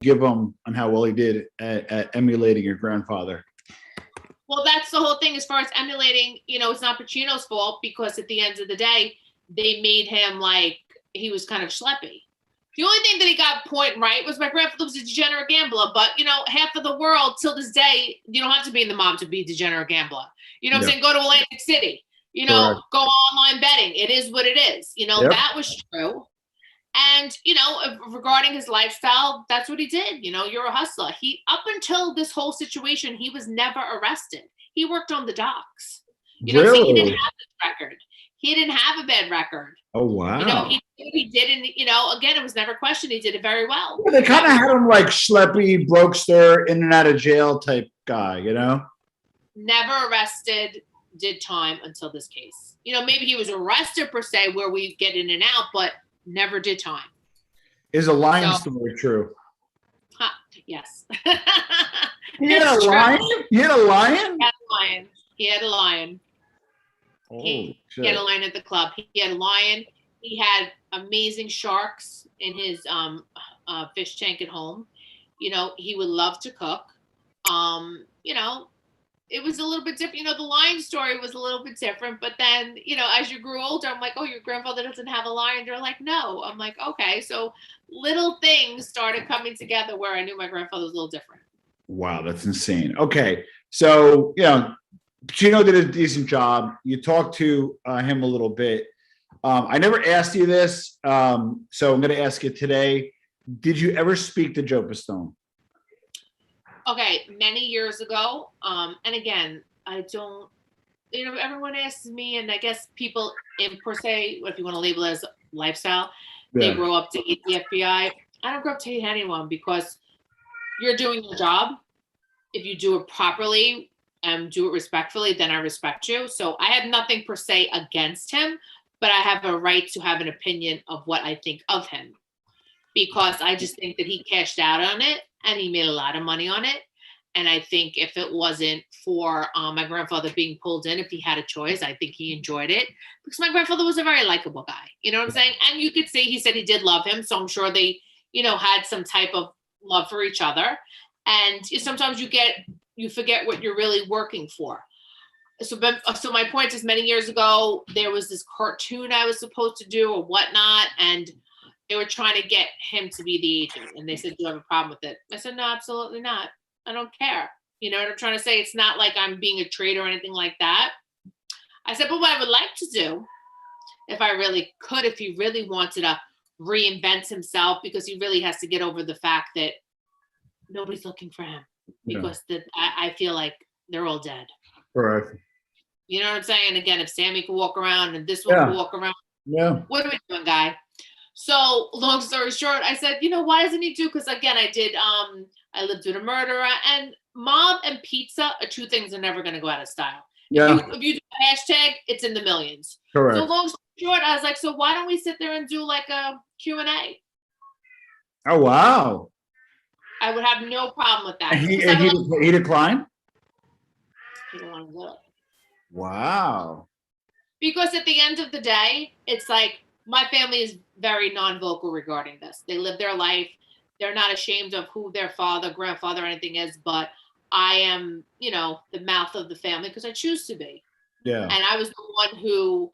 give him on how well he did at emulating your grandfather? Well, that's the whole thing as far as emulating, it's not Pacino's fault because at the end of the day, they made him like he was kind of schleppy. The only thing that he got point right was my grandfather was a degenerate gambler. But, half of the world till this day, you don't have to be in the mob to be a degenerate gambler. You know what I'm saying? Go to Atlantic City, go online betting. It is what it is. That was true. And, regarding his lifestyle, that's what he did. You're a hustler. Up until this whole situation, he was never arrested. He worked on the docks. You know what I'm saying? He didn't have this record. He didn't have a bad record. Oh, wow. He did, and, again, it was never questioned. He did it very well. Yeah, they kind of had him like schleppy, brokester, in and out of jail type guy, Never arrested, did time until this case. Maybe he was arrested per se where we get in and out, but never did time. Is a lion story true? Yes. He had a lion? He had a lion? He had a lion. He had a lion at the club. He had a lion. He had amazing sharks in his fish tank at home. He would love to cook. It was a little bit different. The lion story was a little bit different. But then, as you grew older, I'm like, oh, your grandfather doesn't have a lion. They're like, no. I'm like, okay. So little things started coming together where I knew my grandfather was a little different. Wow, that's insane. Okay. So, Pacino did a decent job. You talked to him a little bit. I never asked you this, so I'm going to ask you today. Did you ever speak to Joe Pistone? Okay, many years ago. And again, I don't, everyone asks me, and I guess people in per se, if you want to label it as lifestyle, they grow up to hate the FBI. I don't grow up to hate anyone because you're doing your job. If you do it properly and do it respectfully, then I respect you. So I have nothing per se against him, but I have a right to have an opinion of what I think of him because I just think that he cashed out on it and he made a lot of money on it. And I think if it wasn't for my grandfather being pulled in, if he had a choice, I think he enjoyed it because my grandfather was a very likable guy. You know what I'm saying? And you could see, he said he did love him. So I'm sure they, had some type of love for each other. And sometimes you forget what you're really working for. So my point is, many years ago, there was this cartoon I was supposed to do or whatnot. And they were trying to get him to be the agent. And they said, do you have a problem with it? I said, no, absolutely not. I don't care. You know what I'm trying to say? It's not like I'm being a traitor or anything like that. I said, but what I would like to do, if I really could, if he really wanted to reinvent himself, because he really has to get over the fact that nobody's looking for him because I feel like they're all dead. Correct. You know what I'm saying? Again, if Sammy could walk around and this one could walk around, what are we doing, guy? So long story short, I said, why doesn't he do? Because again, I lived with a murderer, and mob and pizza are two things that are never going to go out of style. Yeah. If you do a hashtag, it's in the millions. Correct. So long story short, I was like, so why don't we sit there and do like a Q&A? Oh, wow. I would have no problem with that. And he declined? He didn't want to do it. Wow. Because at the end of the day, it's like my family is very non-vocal regarding this. They live their life. They're not ashamed of who their father, grandfather, or anything is, but I am, the mouth of the family because I choose to be. Yeah. And I was the one who,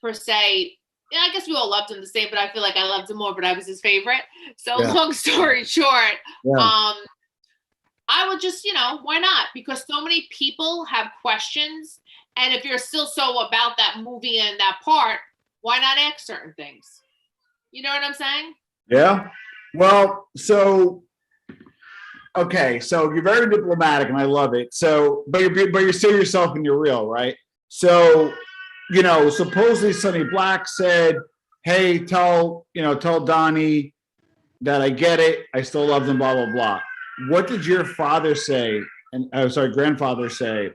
per se, I guess we all loved him the same, but I feel like I loved him more, but I was his favorite. So long story short, I would just, why not? Because so many people have questions. And if you're still so about that movie and that part, why not ask certain things? You know what I'm saying? Yeah. Well, so, okay. So you're very diplomatic and I love it. So, but you're still yourself and you're real, right? So, supposedly Sonny Black said, hey, tell Donnie that I get it. I still love them, blah, blah, blah. What did your father say? And grandfather say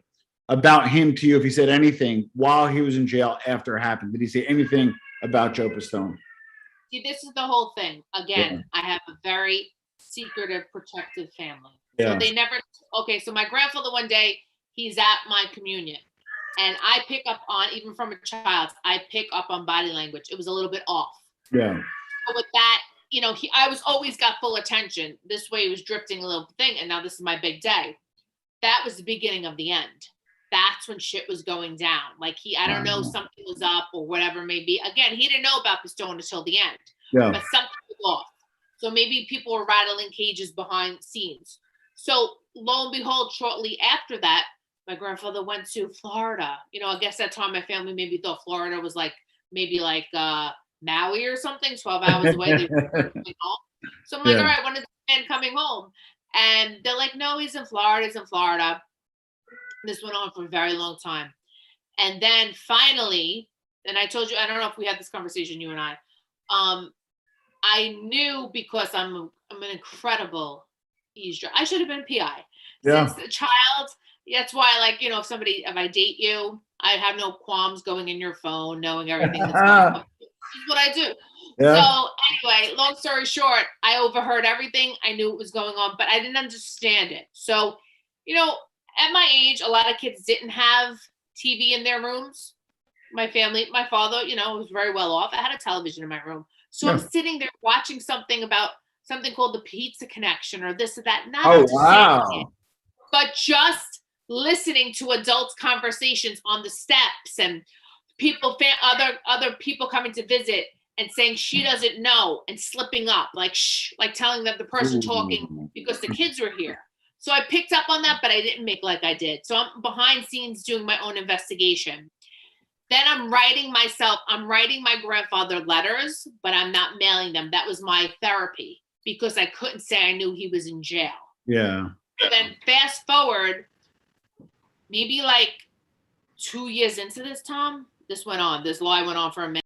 about him to you? If he said anything while he was in jail after it happened, did he say anything about Joe Pistone? See, this is the whole thing. Again, I have a very secretive, protective family. Yeah. So they never, so my grandfather one day, he's at my communion. And I pick up on, even from a child, I pick up on body language. It was a little bit off. Yeah. But with that, you know, I was always got full attention. This way he was drifting a little thing. And now this is my big day. That was the beginning of the end. That's when shit was going down. Like I don't know, something was up or whatever may be. Again, he didn't know about Pistone until the end, but something was off. So maybe people were rattling cages behind the scenes. So lo and behold, shortly after that, my grandfather went to Florida. You know, I guess that time my family maybe thought Florida was like, maybe like Maui or something, 12 hours away. So I'm like, all right, when is this man coming home? And they're like, no, he's in Florida. He's in Florida. This went on for a very long time. And then finally, and I told you, I don't know if we had this conversation, you and I knew because I'm an incredible eavesdropper. I should have been PI. Since a child. That's why, like, you know, if I date you, I have no qualms going in your phone, knowing everything that's going on. This is what I do. So anyway, long story short, I overheard everything. I knew what was going on, but I didn't understand it. So, you know, at my age, a lot of kids didn't have TV in their rooms. My family, my father, you know, was very well off. I had a television in my room. So I'm sitting there watching something about something called the Pizza Connection or this or that. Not understanding it, but just listening to adults' conversations on the steps and people, other people coming to visit and saying she doesn't know and slipping up, like shh, like telling them the person talking because the kids were here. So I picked up on that, but I didn't make like I did. So I'm behind scenes doing my own investigation. Then I'm writing my grandfather letters, but I'm not mailing them. That was my therapy because I couldn't say I knew he was in jail. Yeah. So then fast forward, maybe like 2 years into this, Tom, this lie went on for a minute.